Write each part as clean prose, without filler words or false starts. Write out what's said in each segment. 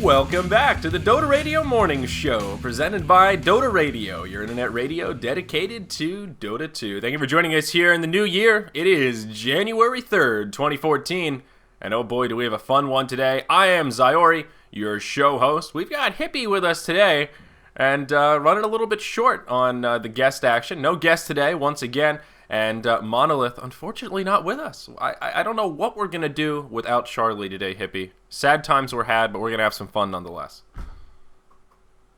Welcome back to the Dota Radio Morning Show, presented by Dota Radio, your internet radio dedicated to Dota 2. Thank you for joining us here in the new year. It is January 3rd, 2014, and oh boy, do we have a fun one today. I am Zyori, your show host. We've got Hippie with us today, and running a little bit short on the guest action. No guest today, once again. And Monolith, unfortunately, not with us. I don't know what we're going to do without Charlie today, Hippie. Sad times were had, but we're going to have some fun nonetheless.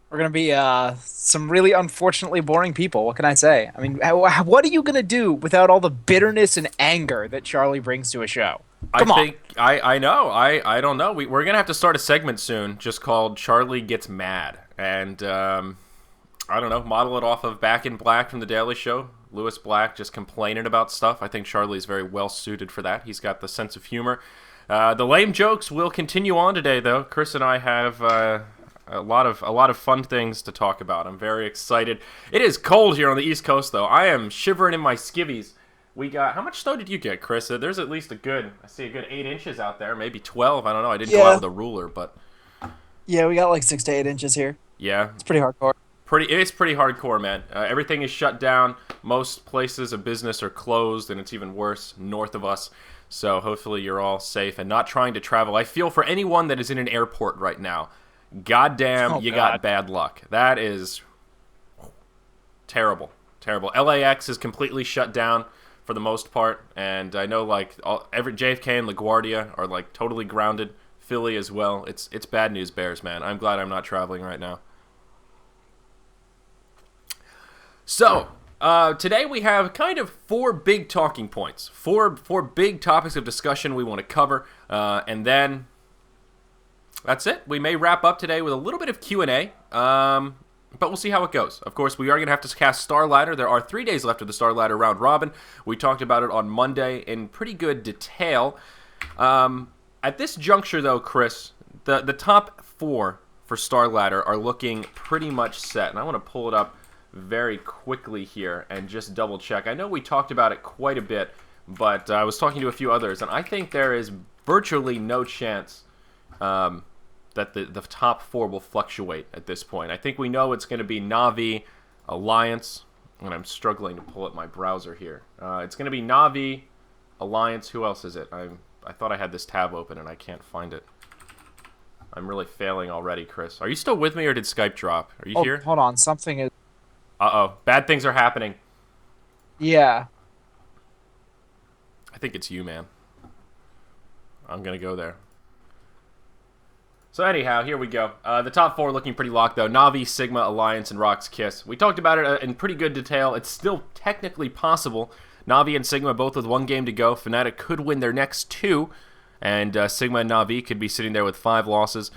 We're going to be some really unfortunately boring people. What can I say? I mean, what are you going to do without all the bitterness and anger that Charlie brings to a show? Come on. I know. I don't know. We're going to have to start a segment soon just called Charlie Gets Mad. And, I don't know, model it off of Back in Black from The Daily Show. Lewis Black just complaining about stuff. I think Charlie's very well suited for that. He's got the sense of humor. The lame jokes will continue on today, though. Chris and I have a lot of fun things to talk about. I'm very excited. It is cold here on the East Coast, though. I am shivering in my skivvies. We got, how much snow did you get, Chris? There's at least I see a good 8 inches out there, maybe 12. I don't know. I didn't go out with a ruler, but yeah, we got like 6 to 8 inches here. Yeah, it's pretty hardcore. It's pretty hardcore, man. Everything is shut down. Most places of business are closed, and it's even worse north of us. So hopefully you're all safe and not trying to travel. I feel for anyone that is in an airport right now, goddamn, got bad luck. That is terrible, terrible. LAX is completely shut down for the most part, and I know like every JFK and LaGuardia are like totally grounded. Philly as well. It's bad news bears, man. I'm glad I'm not traveling right now. So, today we have kind of 4 big talking points, four big topics of discussion we want to cover, and then that's it. We may wrap up today with a little bit of Q&A, but we'll see how it goes. Of course, we are going to have to cast Star Ladder. There are 3 days left of the Star Ladder round robin. We talked about it on Monday in pretty good detail. At this juncture, though, Chris, the top 4 for Star Ladder are looking pretty much set, and I want to pull it up very quickly here and just double check. I know we talked about it quite a bit, but I was talking to a few others, and I think there is virtually no chance that the top 4 will fluctuate at this point. I think we know it's going to be Na'Vi, Alliance, and I'm struggling to pull up my browser here. It's going to be Na'Vi, Alliance. Who else is it? I thought I had this tab open and I can't find it. I'm really failing already, Chris. Are you still with me, or did Skype drop? Are you here? Hold on, something is... Uh-oh. Bad things are happening. Yeah. I think it's you, man. I'm going to go there. So anyhow, here we go. The top 4 looking pretty locked, though. Na'Vi, Sigma, Alliance, and Rock's Kiss. We talked about it in pretty good detail. It's still technically possible. Na'Vi and Sigma both with 1 game to go. Fnatic could win their next 2. And Sigma and Na'Vi could be sitting there with 5 losses.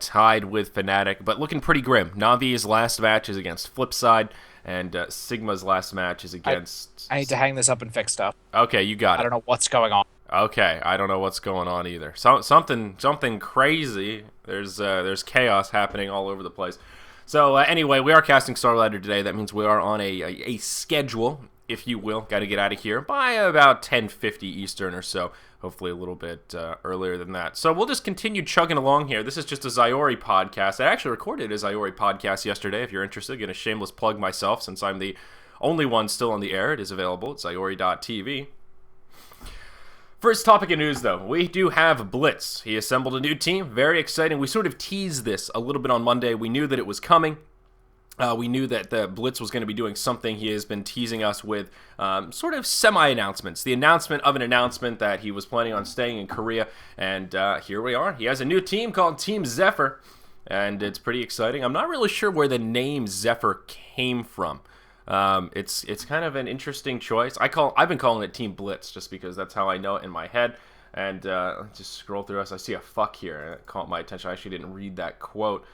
Tied with Fnatic, but looking pretty grim. Navi's last match is against Flipside, and Sigma's last match is against... I need to hang this up and fix stuff. Okay, you got it. I don't know what's going on. Okay, I don't know what's going on either. Something crazy. There's chaos happening all over the place. So anyway, we are casting Star Ladder today. That means we are on a schedule, if you will. Got to get out of here by about 10:50 Eastern or so. Hopefully a little bit earlier than that. So we'll just continue chugging along here. This is just a Zyori podcast. I actually recorded a Zyori podcast yesterday. If you're interested, get a shameless plug myself since I'm the only one still on the air. It is available at Zyori.tv. First topic of news, though. We do have Blitz. He assembled a new team. Very exciting. We sort of teased this a little bit on Monday. We knew that it was coming. We knew that the Blitz was going to be doing something. He has been teasing us with sort of semi-announcements. The announcement of an announcement that he was planning on staying in Korea. And here we are. He has a new team called Team Zephyr. And it's pretty exciting. I'm not really sure where the name Zephyr came from. It's kind of an interesting choice. I've been calling it Team Blitz just because that's how I know it in my head. And just scroll through us. I see a fuck here. And it caught my attention. I actually didn't read that quote.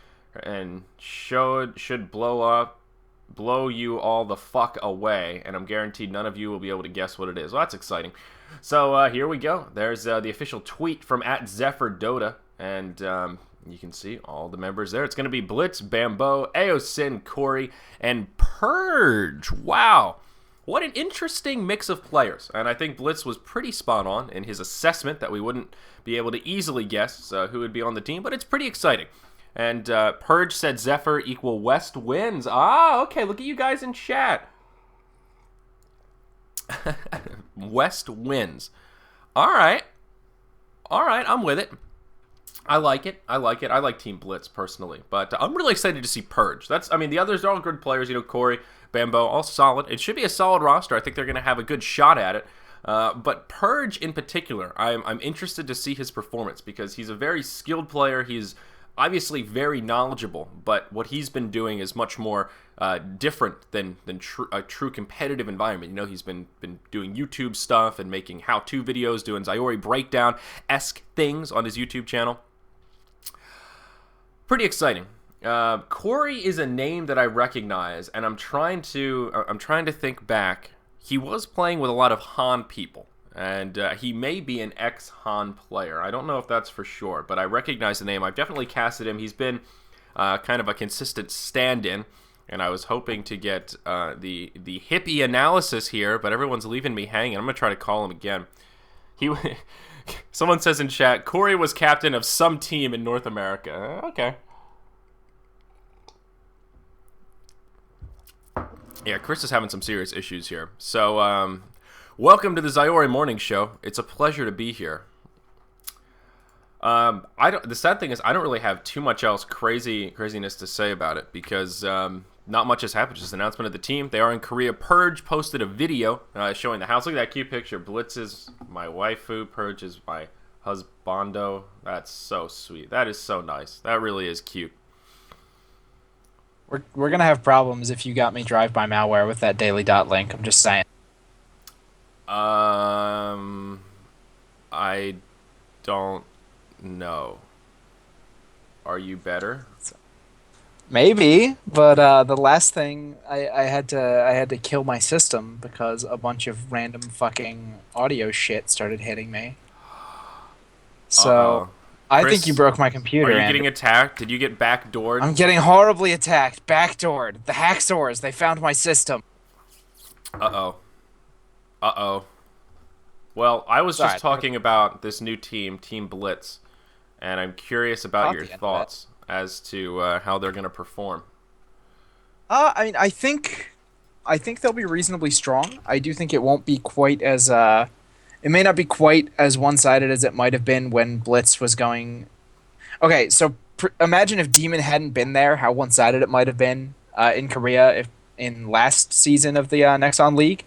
And should blow you all the fuck away, and I'm guaranteed none of you will be able to guess what it is. Well, that's exciting. So here we go. There's the official tweet from @ZephyrDota, and you can see all the members there. It's going to be Blitz, Bambo, Aosin, Corey, and Purge. Wow. What an interesting mix of players. And I think Blitz was pretty spot on in his assessment that we wouldn't be able to easily guess who would be on the team, but it's pretty exciting. And Purge said Zephyr equal West wins. Ah, okay. Look at you guys in chat. West wins. All right. I'm with it. I like it. I like Team Blitz personally, but I'm really excited to see Purge. The others are all good players. Corey, Bambo, all solid. It should be a solid roster. I think they're going to have a good shot at it. But Purge in particular, I'm interested to see his performance because he's a very skilled player. He's obviously very knowledgeable, but what he's been doing is much more different than a true competitive environment. He's been doing YouTube stuff and making how-to videos, doing Zayori breakdown-esque things on his YouTube channel. Pretty exciting. Corey is a name that I recognize, and I'm trying to think back. He was playing with a lot of Han people, and he may be an ex-Han player. I don't know if that's for sure, but I recognize the name. I've definitely casted him. He's been kind of a consistent stand-in, and I was hoping to get the hippie analysis here, but everyone's leaving me hanging. I'm going to try to call him again. Someone says in chat, Corey was captain of some team in North America. Okay. Yeah, Chris is having some serious issues here. So, welcome to the Zayori Morning Show. It's a pleasure to be here. The sad thing is I don't really have too much else craziness to say about it because not much has happened. Just an announcement of the team. They are in Korea. Purge posted a video showing the house. Look at that cute picture. Blitz is my waifu. Purge is my husbando. That's so sweet. That is so nice. That really is cute. We're gonna have problems if you got me drive-by malware with that daily dot link. I'm just saying. I don't know. Are you better? Maybe, but the last thing I had to kill my system because a bunch of random fucking audio shit started hitting me. So I think you broke my computer. Are you getting attacked? Did you get backdoored? I'm getting horribly attacked. Backdoored. The hacksaws. They found my system. Uh-oh. Well, I was just talking about this new team, Team Blitz, and I'm curious about your thoughts as to how they're going to perform. I think they'll be reasonably strong. I do think it won't be quite as it may not be quite as one-sided as it might have been when Blitz was going. Okay, so imagine if Demon hadn't been there, how one-sided it might have been in Korea in last season of the Nexon League.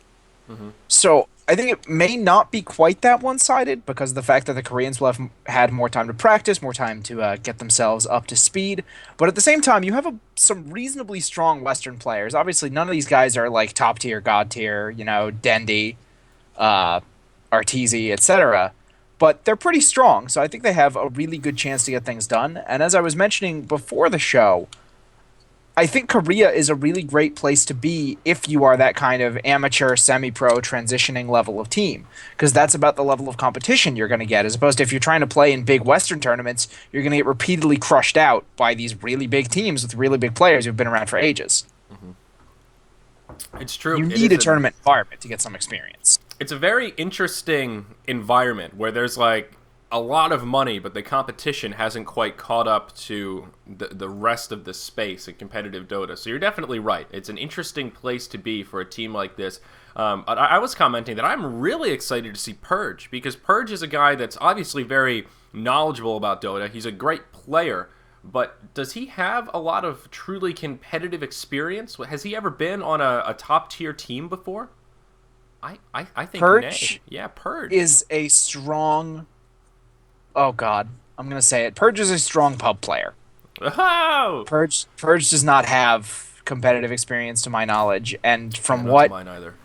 Mm-hmm. So I think it may not be quite that one-sided because of the fact that the Koreans will have had more time to practice, more time to get themselves up to speed. But at the same time, you have some reasonably strong Western players. Obviously, none of these guys are like top-tier, god-tier, Dendi, Arteezy, etc. But they're pretty strong, so I think they have a really good chance to get things done. And as I was mentioning before the show, I think Korea is a really great place to be if you are that kind of amateur, semi-pro, transitioning level of team. Because that's about the level of competition you're going to get, as opposed to if you're trying to play in big Western tournaments, you're going to get repeatedly crushed out by these really big teams with really big players who've been around for ages. Mm-hmm. It's true. You need a tournament environment to get some experience. It's a very interesting environment where there's like a lot of money, but the competition hasn't quite caught up to the rest of the space in competitive Dota. So you're definitely right. It's an interesting place to be for a team like this. I was commenting that I'm really excited to see Purge because Purge is a guy that's obviously very knowledgeable about Dota. He's a great player, but does he have a lot of truly competitive experience? Has he ever been on a top-tier team before? I think Purge. Yeah, Purge is a strong. Oh God, I'm gonna say it. Purge is a strong pub player. Oh! Purge does not have competitive experience to my knowledge, and from not what mine either.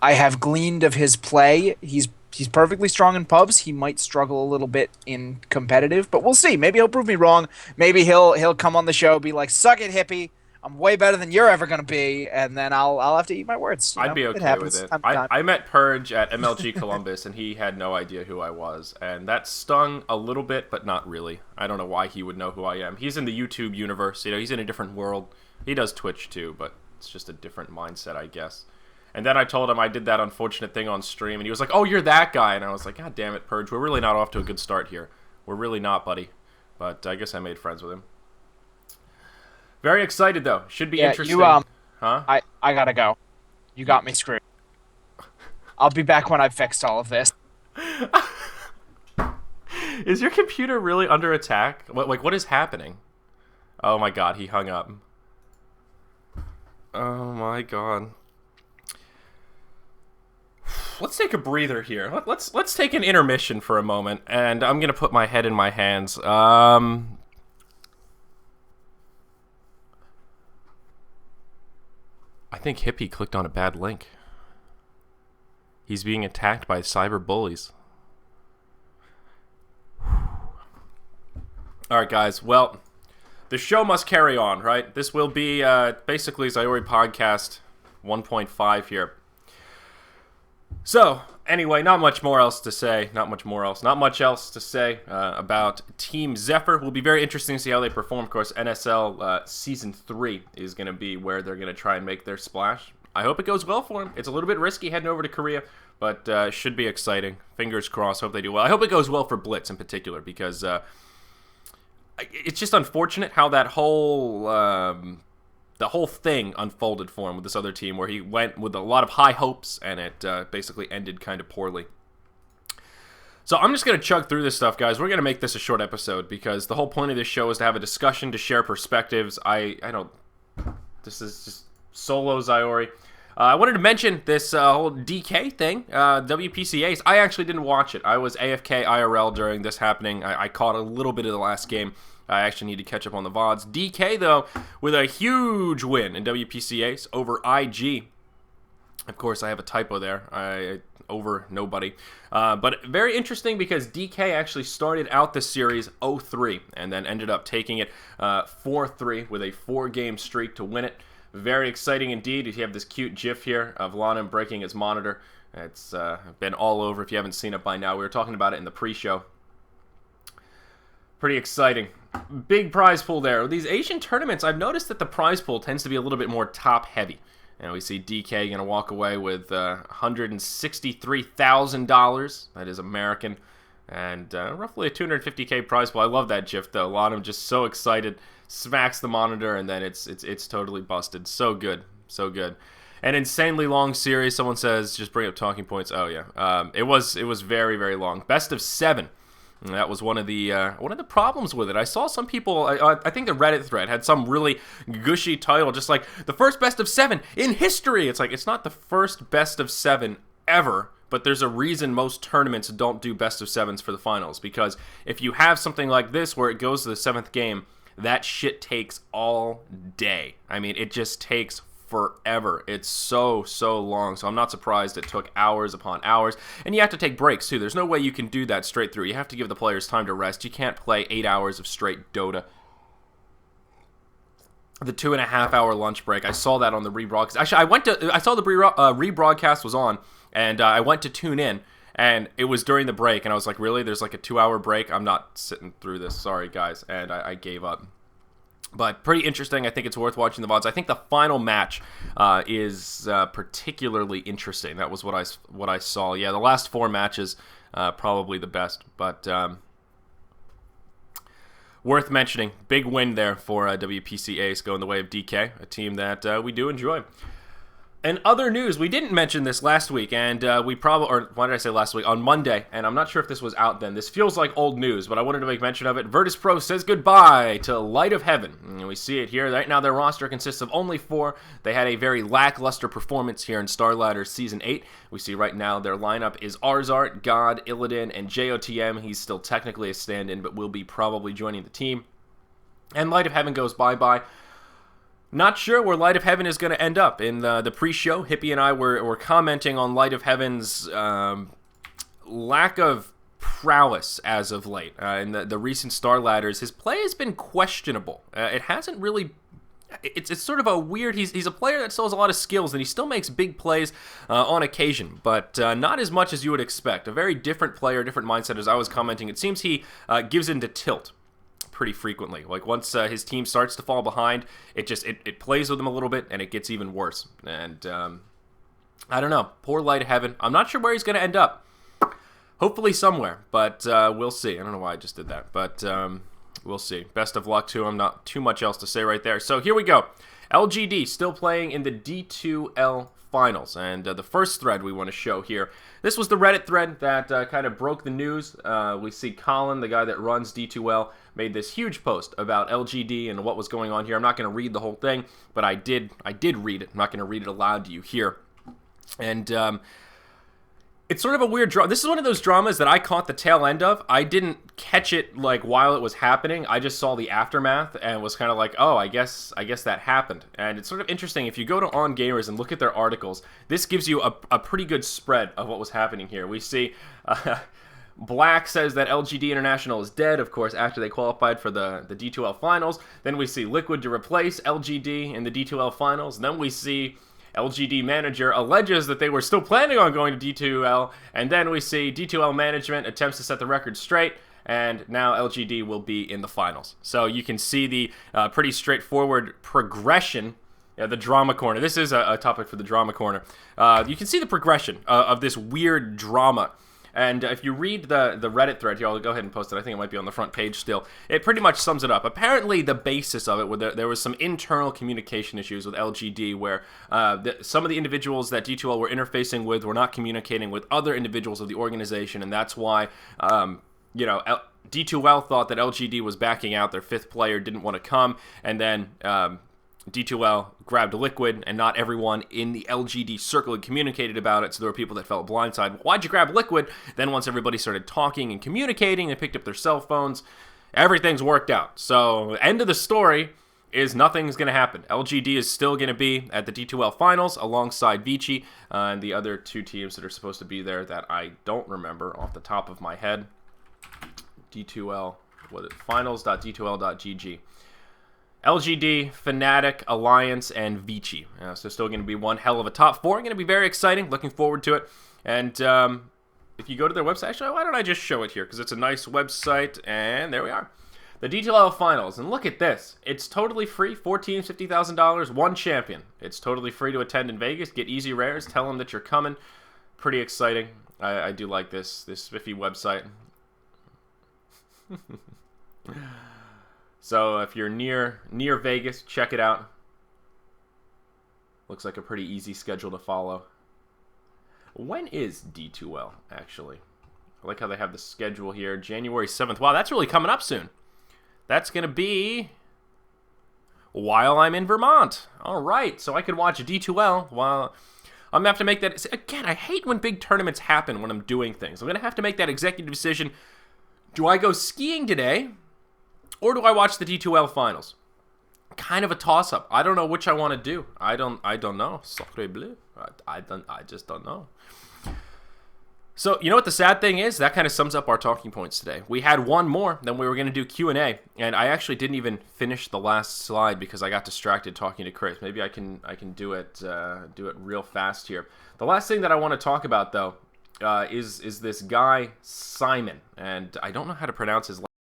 I have gleaned of his play, he's perfectly strong in pubs. He might struggle a little bit in competitive, but we'll see. Maybe he'll prove me wrong. Maybe he'll come on the show, be like, "Suck it, hippie. I'm way better than you're ever gonna be," and then I'll have to eat my words. I'd be okay with it. I met Purge at MLG Columbus, and he had no idea who I was, and that stung a little bit, but not really. I don't know why he would know who I am. He's in the YouTube universe, he's in a different world. He does Twitch too, but it's just a different mindset, I guess. And then I told him I did that unfortunate thing on stream, and he was like, "Oh, you're that guy," and I was like, "God damn it, Purge, we're really not off to a good start here. We're really not, buddy." But I guess I made friends with him. Very excited though. Should be Yeah, interesting. you Huh? I gotta go. You got me screwed. I'll be back when I've fixed all of this. Is your computer really under attack? What is happening? Oh my god, he hung up. Oh my god. Let's take a breather here. Let's take an intermission for a moment, and I'm gonna put my head in my hands. I think Hippie clicked on a bad link. He's being attacked by cyber bullies. Alright guys, well, the show must carry on, right? This will be basically Zayori Podcast 1.5 here. So, anyway, not much else to say about Team Zephyr. Will be very interesting to see how they perform. Of course, NSL Season 3 is going to be where they're going to try and make their splash. I hope it goes well for them. It's a little bit risky heading over to Korea, but should be exciting. Fingers crossed, hope they do well. I hope it goes well for Blitz in particular, because it's just unfortunate how that whole the whole thing unfolded for him with this other team, where he went with a lot of high hopes and it basically ended kind of poorly. So I'm just going to chug through this stuff, guys. We're going to make this a short episode because the whole point of this show is to have a discussion, to share perspectives. This is just solo Zayori. I wanted to mention this whole DK thing, WPCAs. I actually didn't watch it. I was AFK IRL during this happening. I caught a little bit of the last game. I actually need to catch up on the VODs. DK, though, with a huge win in WPCAs over IG. Of course, I have a typo there. Over nobody. But very interesting because DK actually started out the series 0-3 and then ended up taking it 4-3 with a 4-game streak to win it. Very exciting indeed. You have this cute gif here of Lana breaking his monitor. It's been all over if you haven't seen it by now. We were talking about it in the pre-show. Pretty exciting. Big prize pool there. These Asian tournaments, I've noticed that the prize pool tends to be a little bit more top-heavy. And we see DK going to walk away with $163,000. That is American. And roughly a $250K prize pool. I love that gif, though. A lot of them just so excited. Smacks the monitor, and then it's totally busted. So good. So good. An insanely long series. Someone says, just bring up talking points. Oh, yeah. It was very, very long. Best of 7. And that was one of the problems with it. I saw some people, I think the Reddit thread had some really gushy title, just like, the first best of 7 in history. It's like, it's not the first best of 7 ever, but there's a reason most tournaments don't do best of 7s for the finals. Because if you have something like this where it goes to the 7th game, that shit takes all day. I mean, it just takes forever. It's so long, so I'm not surprised it took hours upon hours. And you have to take breaks too. There's no way you can do that straight through. You have to give the players time to rest. You can't play 8 hours of straight Dota. The 2.5-hour lunch break, I saw that on the rebroadcast. Actually, I saw the rebroadcast was on, and I went to tune in, and it was during the break, and I was like, really? There's like a 2-hour break? I'm not sitting through this. Sorry, guys. And I gave up. But pretty interesting. I think it's worth watching the VODs. I think the final match is particularly interesting. That was what I saw. Yeah, the last 4 matches probably the best. But worth mentioning. Big win there for WPC Ace going the way of DK, a team that we do enjoy. And other news, we didn't mention this last week, and we probably, or why did I say last week? On Monday, and I'm not sure if this was out then. This feels like old news, but I wanted to make mention of it. Virtus Pro says goodbye to Light of Heaven. And we see it here. Right now, their roster consists of only 4. They had a very lackluster performance here in Starladder Season 8. We see right now their lineup is Arzart, God, Illidan, and JOTM. He's still technically a stand-in, but will be probably joining the team. And Light of Heaven goes bye-bye. Not sure where Light of Heaven is going to end up. In the pre-show, Hippie and I were commenting on Light of Heaven's lack of prowess as of late. In the recent Star Ladders, his play has been questionable. It hasn't really... It's sort of a weird... He's a player that still has a lot of skills, and he still makes big plays on occasion, but not as much as you would expect. A very different player, different mindset, as I was commenting. It seems he gives in to tilt pretty frequently. Like once his team starts to fall behind, it plays with him a little bit, and it gets even worse. And I don't know. Poor Light of Heaven. I'm not sure where he's going to end up. Hopefully somewhere, but we'll see. I don't know why I just did that, but We'll see. Best of luck to him. Not too much else to say right there. So here we go. LGD still playing in the D2L finals. And the first thread we want to show here, this was the Reddit thread that kind of broke the news. We see Colin, the guy that runs D2L, made this huge post about LGD and what was going on here. I'm not going to read the whole thing, but I did read it. I'm not going to read it aloud to you here. And it's sort of a weird drama. This is one of those dramas that I caught the tail end of. I didn't catch it like while it was happening. I just saw the aftermath and was kind of like, oh, I guess that happened. And it's sort of interesting. If you go to On Gamers and look at their articles, this gives you a pretty good spread of what was happening here. We see Black says that LGD International is dead, of course, after they qualified for the D2L finals. Then we see Liquid to replace LGD in the D2L finals. And then we see LGD manager alleges that they were still planning on going to D2L, and then we see D2L management attempts to set the record straight, and now LGD will be in the finals. So you can see the pretty straightforward progression. The drama corner. This is a topic for the drama corner. You can see the progression of this weird drama. And if you read the Reddit thread here, I'll go ahead and post it. I think it might be on the front page still. It pretty much sums it up. Apparently, the basis of it, there was some internal communication issues with LGD where some of the individuals that D2L were interfacing with were not communicating with other individuals of the organization, and that's why, D2L thought that LGD was backing out. Their fifth player didn't want to come, and then D2L grabbed Liquid, and not everyone in the LGD circle had communicated about it, so there were people that felt blindsided. Why'd you grab Liquid? Then once everybody started talking and communicating, they picked up their cell phones, everything's worked out. So, end of the story is nothing's going to happen. LGD is still going to be at the D2L finals alongside Vici and the other two teams that are supposed to be there that I don't remember off the top of my head. D2L, finals.d2l.gg. LGD, Fnatic, Alliance, and Vici. So still going to be one hell of a top four. Going to be very exciting. Looking forward to it. And if you go to their website, actually, why don't I just show it here? Because it's a nice website. And there we are. The D2L Finals. And look at this. It's totally free. 4 teams, $50,000, one champion. It's totally free to attend in Vegas. Get easy rares. Tell them that you're coming. Pretty exciting. I do like this spiffy website. So if you're near Vegas, check it out. Looks like a pretty easy schedule to follow. When is D2L, actually? I like how they have the schedule here. January 7th. Wow, that's really coming up soon. That's going to be while I'm in Vermont. All right, so I could watch D2L while I'm going to have to make that. Again, I hate when big tournaments happen when I'm doing things. I'm going to have to make that executive decision. Do I go skiing today? Or do I watch the D2L finals? Kind of a toss-up. I don't know which I want to do. I don't know. Sacré bleu. I just don't know. So, you know what the sad thing is? That kind of sums up our talking points today. We had one more, then we were going to do Q&A, and I actually didn't even finish the last slide because I got distracted talking to Chris. Maybe I can do it real fast here. The last thing that I want to talk about, though, is this guy Simon, and I don't know how to pronounce his last name.